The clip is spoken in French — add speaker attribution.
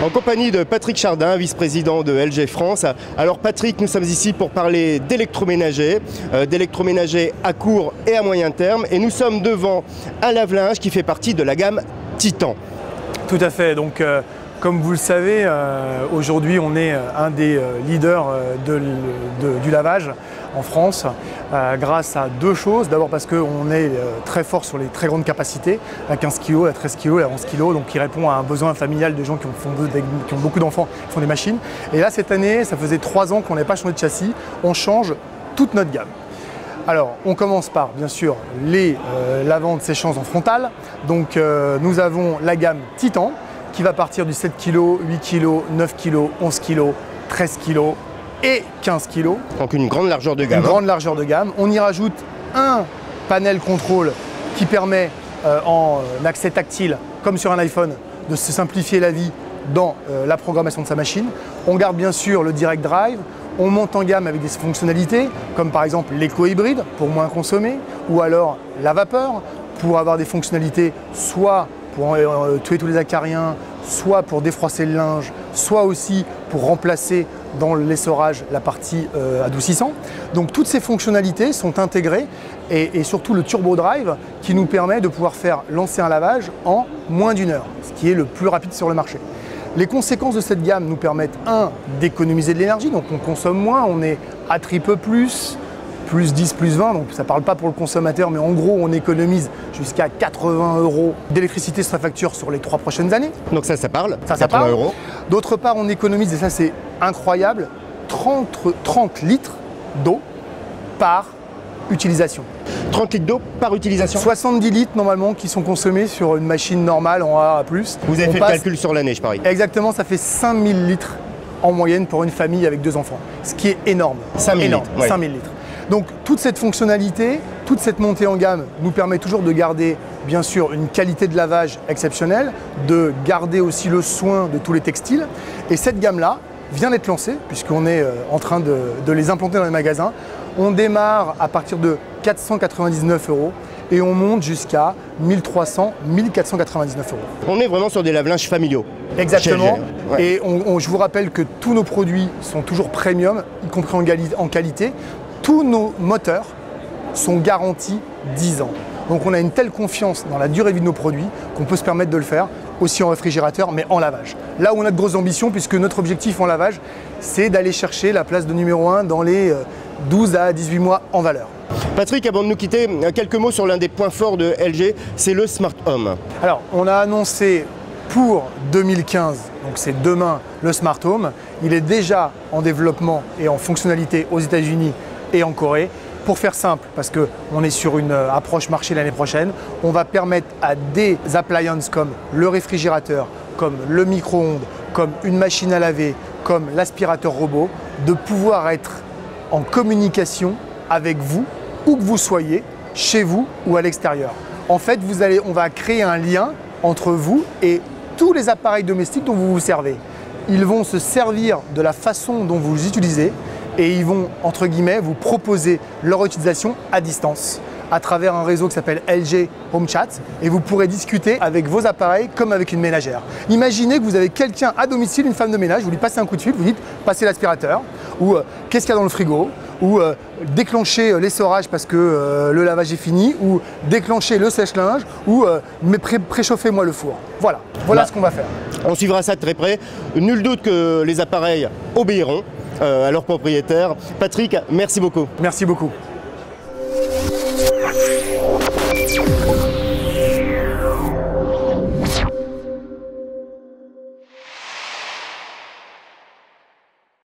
Speaker 1: En compagnie de Patrick Chardin, vice-président de LG France. Alors Patrick, nous sommes ici pour parler d'électroménager à court et à moyen terme. Et nous sommes devant un lave-linge qui fait partie de la gamme Titan.
Speaker 2: Tout à fait. Donc, comme vous le savez, aujourd'hui on est un des leaders du lavage en France grâce à deux choses. D'abord parce qu'on est très fort sur les très grandes capacités, la 15 kg, la 13 kg, la 11 kg, donc qui répond à un besoin familial de gens qui ont beaucoup d'enfants, qui font des machines. Et là cette année, ça faisait 3 ans qu'on n'avait pas changé de châssis, on change toute notre gamme. Alors, on commence par, bien sûr, les lavandes séchances en frontale. Donc, nous avons la gamme Titan, qui va partir du 7 kg, 8 kg, 9 kg, 11 kg, 13 kg et 15 kg.
Speaker 1: Donc une grande largeur de gamme.
Speaker 2: Une grande largeur de gamme. On y rajoute un panel contrôle qui permet, en accès tactile, comme sur un iPhone, de se simplifier la vie dans la programmation de sa machine. On garde bien sûr le Direct Drive. On monte en gamme avec des fonctionnalités comme par exemple l'éco-hybride pour moins consommer, ou alors la vapeur pour avoir des fonctionnalités soit pour tuer tous les acariens, soit pour défroisser le linge, soit aussi pour remplacer dans l'essorage la partie adoucissant. Donc toutes ces fonctionnalités sont intégrées et surtout le Turbo Drive qui nous permet de pouvoir faire lancer un lavage en moins d'1 heure, ce qui est le plus rapide sur le marché. Les conséquences de cette gamme nous permettent, d'économiser de l'énergie, donc on consomme moins, on est à triple plus 10, plus 20, donc ça ne parle pas pour le consommateur, mais en gros on économise jusqu'à 80 € d'électricité sur sa facture sur les 3 prochaines années.
Speaker 1: Donc ça parle,
Speaker 2: ça
Speaker 1: 80
Speaker 2: parle.
Speaker 1: €.
Speaker 2: D'autre part, on économise, et ça c'est incroyable, 30 litres d'eau par utilisation.
Speaker 1: 30 litres d'eau par utilisation.
Speaker 2: 70 litres normalement qui sont consommés sur une machine normale en A+.
Speaker 1: Vous avez fait le calcul sur l'année, je parie.
Speaker 2: Exactement, ça fait 5000 litres en moyenne pour une famille avec 2 enfants, ce qui est énorme.
Speaker 1: 5000
Speaker 2: énorme,
Speaker 1: litres. Ouais.
Speaker 2: 5000 litres. Donc toute cette fonctionnalité, toute cette montée en gamme nous permet toujours de garder bien sûr une qualité de lavage exceptionnelle, de garder aussi le soin de tous les textiles. Et cette gamme-là vient d'être lancée puisqu'on est en train de les implanter dans les magasins. On démarre à partir de 499 € et on monte jusqu'à 1300, 1499 €.
Speaker 1: On est vraiment sur des lave-linges familiaux.
Speaker 2: Exactement.
Speaker 1: Ouais.
Speaker 2: Et je vous rappelle que tous nos produits sont toujours premium, y compris en qualité. Tous nos moteurs sont garantis 10 ans. Donc on a une telle confiance dans la durée de vie de nos produits qu'on peut se permettre de le faire aussi en réfrigérateur, mais en lavage. Là où on a de grosses ambitions, puisque notre objectif en lavage, c'est d'aller chercher la place de numéro 1 dans les 12 à 18 mois en valeur.
Speaker 1: Patrick, avant de nous quitter, quelques mots sur l'un des points forts de LG, c'est le Smart Home.
Speaker 2: Alors, on a annoncé pour 2015, donc c'est demain, le Smart Home. Il est déjà en développement et en fonctionnalité aux États-Unis et en Corée. Pour faire simple, parce qu'on est sur une approche marché l'année prochaine, on va permettre à des appliances comme le réfrigérateur, comme le micro-ondes, comme une machine à laver, comme l'aspirateur robot, de pouvoir être en communication avec vous, où que vous soyez, chez vous ou à l'extérieur. En fait, on va créer un lien entre vous et tous les appareils domestiques dont vous vous servez. Ils vont se servir de la façon dont vous les utilisez et ils vont, entre guillemets, vous proposer leur utilisation à distance à travers un réseau qui s'appelle LG Home Chat et vous pourrez discuter avec vos appareils comme avec une ménagère. Imaginez que vous avez quelqu'un à domicile, une femme de ménage, vous lui passez un coup de fil, vous dites passez l'aspirateur ou qu'est-ce qu'il y a dans le frigo ou déclencher l'essorage parce que le lavage est fini ou déclencher le sèche-linge ou préchauffez-moi le four. Voilà ce qu'on va faire.
Speaker 1: On suivra ça de très près. Nul doute que les appareils obéiront à leurs propriétaires. Patrick, merci beaucoup.
Speaker 2: Merci beaucoup.